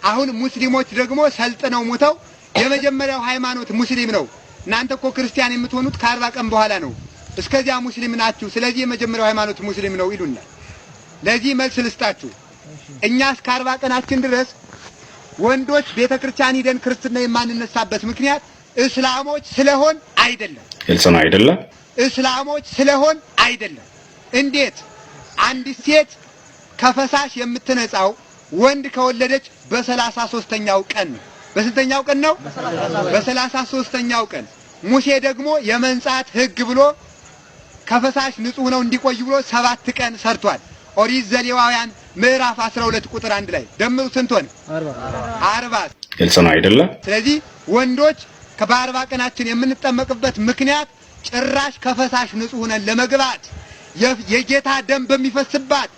አሁን ሙስሊሞች ደግሞ ሰልጥነው ሞተው የመጀመሪያው ሃይማኖት ሙስሊም ነው እናንተ እኮ ክርስቲያን የምትሆኑት ከ40 ቀን በኋላ ነው እስከዚያ ሙስሊም ናችሁ ስለዚህ የመጀመሪያው ሃይማኖት ሙስሊም ነው ይሉናል ለዚህ መልስ ልስጣችሁ እኛ እስከ 40 ቀናችን ድረስ ወንዶች ቤተክርስቲያን ሄደን ክርስትና የማንነሳበት ምክንያት እስላሞች ስለሆን አይደለም ግልጽ ነው አይደለም እስላሞች ስለሆን አይደለም እንዴት አንድ ሴት ከፈሳሽ የምትነጻው ወንድ ከወለደች በ33ኛው ቀን በስንተኛው ቀን ነው በ33ኛው ቀን ሙሴ ደግሞ የመንጻት ህግ ብሎ ከፈሳሽ ንጹህ ነው እንዲቆይ ብሎ 7 ቀን ሰርቷል ኦሪት ዘሌዋውያን ምዕራፍ 12 ቁጥር 1 ላይ ደምሩ ስንት ሆነ 40 ግልጽ ነው አይደለም ስለዚህ ወንዶች ከ40 ቀናችን የምንጠመቅበት ምክንያት ጭራሽ ከፈሳሽ ንጹህ ሆነን ለመግባት የጌታ ደም በሚፈስባት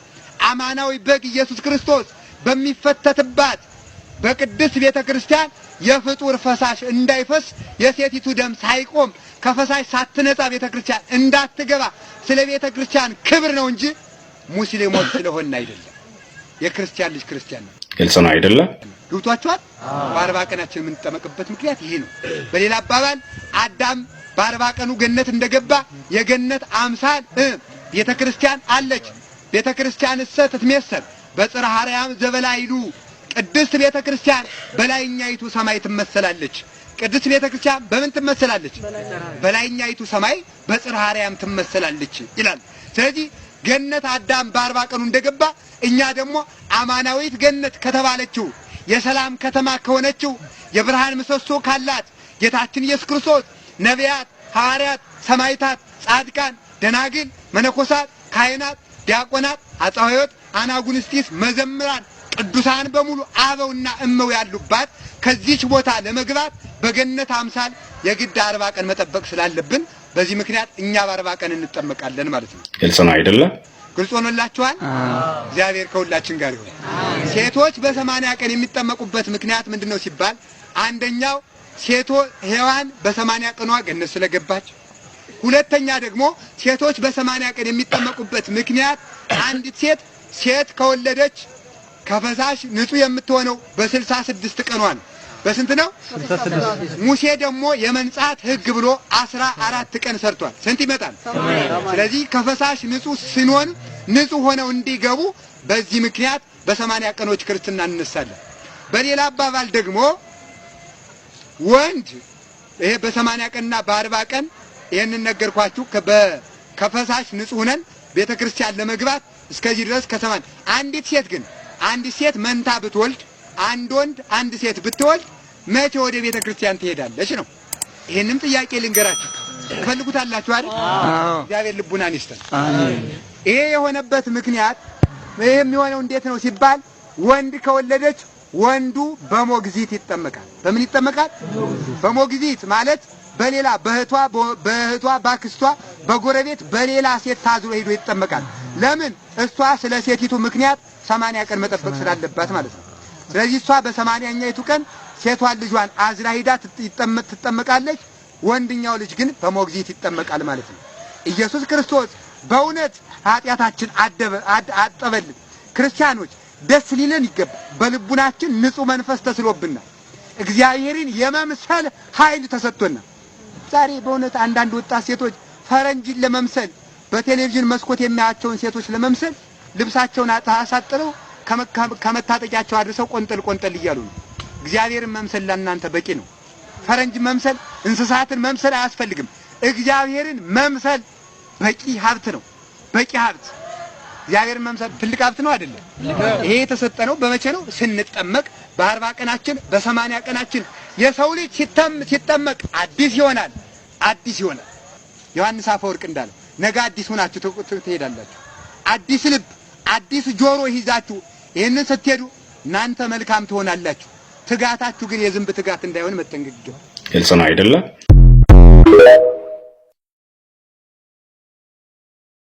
አማናዊ በግ ኢየሱስ ክርስቶስ በሚፈተትባት በቅድስት ቤተክርስቲያን የፍጡር ፈሳሽ እንዳይፈስ የሴቲቱ ደም ሳይቆም ከፈሳሽ ሳትነጻ ቤተክርስቲያን እንዳትገባ ስለ ቤተክርስቲያን ክብር ነው እንጂ ሙስሊሞች ስለሆነ አይደለም የክርስቲያን ልጅ ክርስቲያን ነው ግልጽ ነው አይደለም ገብቷችኋል በ40 ቀናችን የምንጠመቅበት ምክንያት ይሄ ነው በሌላ አባባል አዳም በ40 ቀኑ ገነት እንደገባ የገነት አምሳል ቤተክርስቲያን አለች ቤተክርስቲያን እሰትትመሰል በጽርሐ አርያም ዘበላይሉ ቅድስት ቤተክርስቲያን በላይኛይቱ ሰማይ ትመሰላለች ቅድስት ቤተክርስቲያን በምን ትመሰላለች በላይኛይቱ ሰማይ በጽርሐ አርያም ትመሰላለች ይላል ስለዚህ ገነት አዳም በ40 ቀኑ እንደገባ እኛ ደግሞ አማናዊት ገነት ከተባለችው የሰላም ከተማ ከሆነችው የብርሃን ምሰሶ ካላት ጌታችን ኢየሱስ ክርስቶስ ነቢያት ሐዋርያት ሰማዕታት ጻድቃን ደናግል መነኮሳት ካህናት ዲያቆናት አጻዋዮት አናጉንስጢስ መዘምራን ቅዱሳን በሙሉ አበውና እመው ያሉባት ከዚህች ቦታ ለመግባት በገነት አምሳል የግድ 40 ቀን መጠበቅ ስላለብን በዚህ ምክንያት እኛ በ40 ቀን እንጠመቃለን ማለት ነው ግልጽ ነው አይደለም ግልጽ ሆነላችኋል እግዚአብሔር ከሁላችን ጋር ይሁን ሴቶች በ80 ቀን የሚጠመቁበት ምክንያት ምንድነው ሲባል አንደኛው ሴቶ ሔዋን በ80 ቀኗ ገነት ስለገባች ሁለተኛ ደግሞ ሴቶች በ80 ቀን የሚጠመቁበት ምክንያት አንዲት ሴት ከወለደች ከፈሳሽ ንጹህ የምትሆነው በ66 ቀኗ ነው በስንት ነው 66 ሙሴ ደግሞ የመንጻት ህግ ብሎ 14 ቀን ሰርቷል ስንት ይመጣል ስለዚህ ከፈሳሽ ንጹህ ሲኖን ንጹህ ሆነው እንዲገቡ በዚህ ምክንያት በ80 ቀኖች ክርስትና እንነሳለን በሌላ አባባል ደግሞ ወንድ ይሄ በ80 ቀንና በ40 ቀን ይሄንን ነገርኳችሁ ከፈሳሽ ንጹህ ነን ቤተክርስቲያን ለመግባት እስከዚህ ድረስ ከሰማን አንዲት ሴት መንታ ብትወልድ አንድ ወንድ አንድ ሴት ብትወልድ መቼ ወደ ቤተክርስቲያን ትሄዳለች ነው ይሄንም ጥያቄ ልንገራችሁ ፈልጉታላችሁ አይደል እግዚአብሔር ልቡናን ይስጠን አሜን ይሄ የሆነበት ምክንያት ይሄም የሆነው እንዴት ነው ሲባል ወንድ ከወለደች ወንዱ በሞግዚት ይጠመቃል በምን ይጠመቃል በሞግዚት ማለት በሌላ በእህቷ ባክስቷ በጎረቤት በሌላ ሴት ታዝሎ ሄዶ ይጠመቃል ለምን እሷ ስለ ሴቲቱ ምክንያት 80 ቀን መጠበቅ ስላለባት ማለት ነው ስለዚህ እሷ በ80ኛይቱ ቀን ሴቷን ልጇን አዝላ ሄዳ ትጠመቃለች ወንድኛው ልጅ ግን በሞግዚት ይጠመቃል ማለት ነው ኢየሱስ ክርስቶስ በእውነት ኃጢያታችን አጠበልን ክርስቲያኖች ደስ ሊለን ይገባል በልቡናችን ንጹህ መንፈስ ተስሎብናል እግዚአብሔርን የመምሰል ኃይል ተሰጥቶናል ዛሬ በእውነት አንዳንድ ወጣት ሴቶች ፈረንጅን ለመምሰል በቴሌቪዥን መስኮት የሚያያቸውን ሴቶች ለመምሰል ልብሳቸውን አሳጥረው ከመታጠቂያቸው አድርሰው ቆንጠል እያሉ ነው እግዚአብሔርን መምሰል ለእናንተ በቂ ነው ፈረንጅ መምሰል እንስሳትን መምሰል አያስፈልግም እግዚአብሔርን መምሰል በቂ ሀብት ነው በቂ ሀብት እግዚአብሔርን መምሰል ትልቅ ሀብት ነው አይደለም ይሄ የተሰጠነው በመቼ ነው ስንጠመቅ በ40 ቀናችን በ80 ቀናችን የሰው ልጅ ሲጠመቅ አዲስ ይሆናል ዮሐንስ አፈወርቅ እንዳለ ነገ አዲስ ሆናችሁ ትሄዳላችሁ አዲስ ልብ አዲስ ጆሮ ይዛችሁ ይሄንን ስትሄዱ እናንተ መልካም ትሆናላችሁ ትጋታችሁ ግን የዝንብ ትጋት እንዳይሆን መጠንቀቅ ይገባል ግልጽ ነው አይደለም